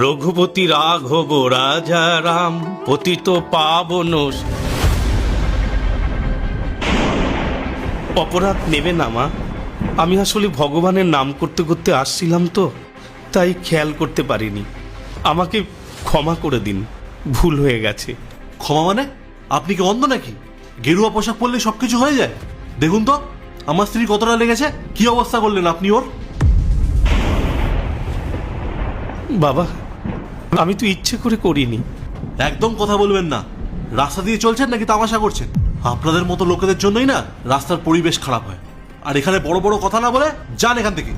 রঘুপতি রাঘব রাজা রাম পতিত পাবন। অপরাধ নেবে না মা, আমি আসলে ভগবানের নাম করতে করতে আসছিলাম তো, তাই খেয়াল করতে পারিনি। আমাকে ক্ষমা করে দিন, ভুল হয়ে গেছে। ক্ষমা মানে? আপনি কি অন্ধ নাকি? গেরুয়া পোশাক পরলে সবকিছু হয়ে যায়? দেখুন তো আমার স্ত্রী কতটা লেগেছে, কি অবস্থা করলেন আপনি ওর। বাবা, আমি তো ইচ্ছে করে করিনি। একদম কথা বলবেন না। রাস্তা দিয়ে চলছেন নাকি তামাশা করছেন? আপনাদের মতো লোকেদের জন্যই না রাস্তার পরিবেশ খারাপ হয়। আর এখানে বড় বড় কথা না বলে যান এখান থেকে।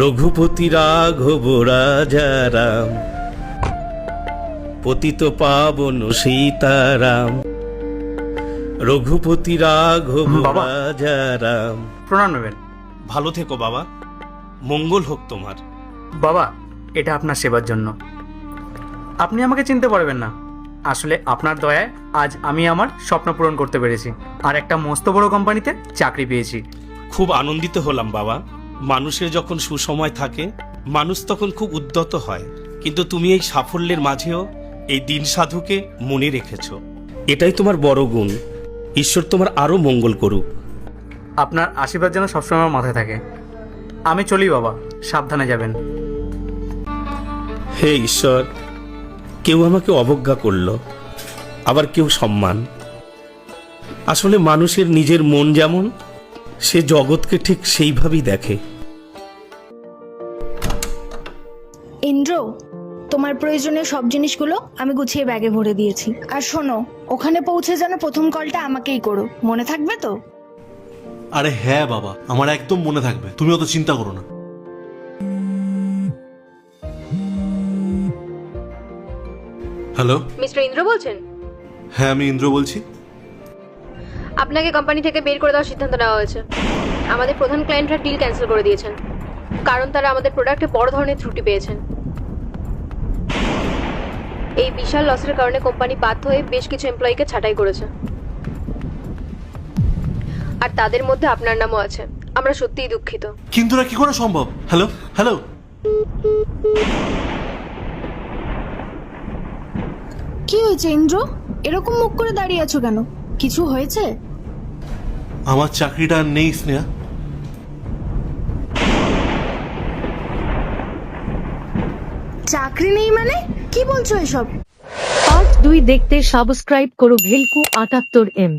রঘুপতি রাঘব রাজা রাম পতিত পাবন সীতারাম। রঘুপতি রাঘব বাবা। রাজা রাম। প্রণাম নেবেন। ভালো থেকো বাবা, মঙ্গল হোক তোমার। বাবা, এটা আপনার সেবার জন্য। আপনি আমাকে চিনতে পারবেন না, আসলে আপনার দয়ায় আজ আমি আমার স্বপ্ন পূরণ করতে পেরেছি আর একটা মস্ত বড় কোম্পানিতে চাকরি পেয়েছি। খুব আনন্দিত হলাম বাবা। মানুষের যখন সুসময় থাকে মানুষ তখন খুব উদ্যত হয়, কিন্তু তুমি এই সাফল্যের মাঝেও এই দিন সাধুকে মনে রেখেছো, এটাই তোমার বড় গুণ। ঈশ্বর তোমার আরো মঙ্গল করুক। আপনার আশীর্বাদ যেন সবসময় আমার মাথায় থাকে। আমি চলি বাবা, সাবধানে যাবেন। হে ঈশ্বর, কেউ আমাকে অবজ্ঞা করলো, আবার কেউ সম্মান। আসলে মানুষের নিজের মন যেমন, সে জগৎকে ঠিক সেইভাবেই দেখে। ইন্দ্র, তোমার প্রয়োজনীয় সব জিনিসগুলো আমি গুছিয়ে ব্যাগে ভরে দিয়েছি। আর শোনো, ওখানে পৌঁছে যেন প্রথম কলটা আমাকেই করো, মনে থাকবে তো? আরে হ্যাঁ বাবা, আমার একদম মনে থাকবে, তুমি অত চিন্তা করো না। হ্যালো, মিস্টার ইন্দ্র বলছেন? হ্যাঁ আমি ইন্দ্র বলছি। আপনাকে কোম্পানি থেকে বের করে দেওয়ার সিদ্ধান্ত নেওয়া হয়েছে। আমাদের প্রধান ক্লায়েন্টরা ডিল ক্যান্সেল করে দিয়েছেন, কারণ তারা আমাদের প্রোডাক্টে বড় ধরনের ত্রুটি পেয়েছেন। এই বিশাল লসের কারণে কোম্পানি বাধ্য হয়ে বেশ কিছু এমপ্লয়িকে ছাঁটাই করেছে, আর তাদের মধ্যে আপনার নামও আছে। আমরা সত্যিই দুঃখিত। কিন্তু না কি করে সম্ভব? হ্যালো হ্যালো, কি হয়েছে ইন্দ্র? এরকম মুখ করে দাঁড়িয়ে আছো কেন? কিছু হয়েছে? আমার চাকরিটা আর নেই স্নেহা। চাকরি নেই মানে? কি বলছো এসব? পার্ট 2 দেখতে সাবস্ক্রাইব করো ভেলকু 78M।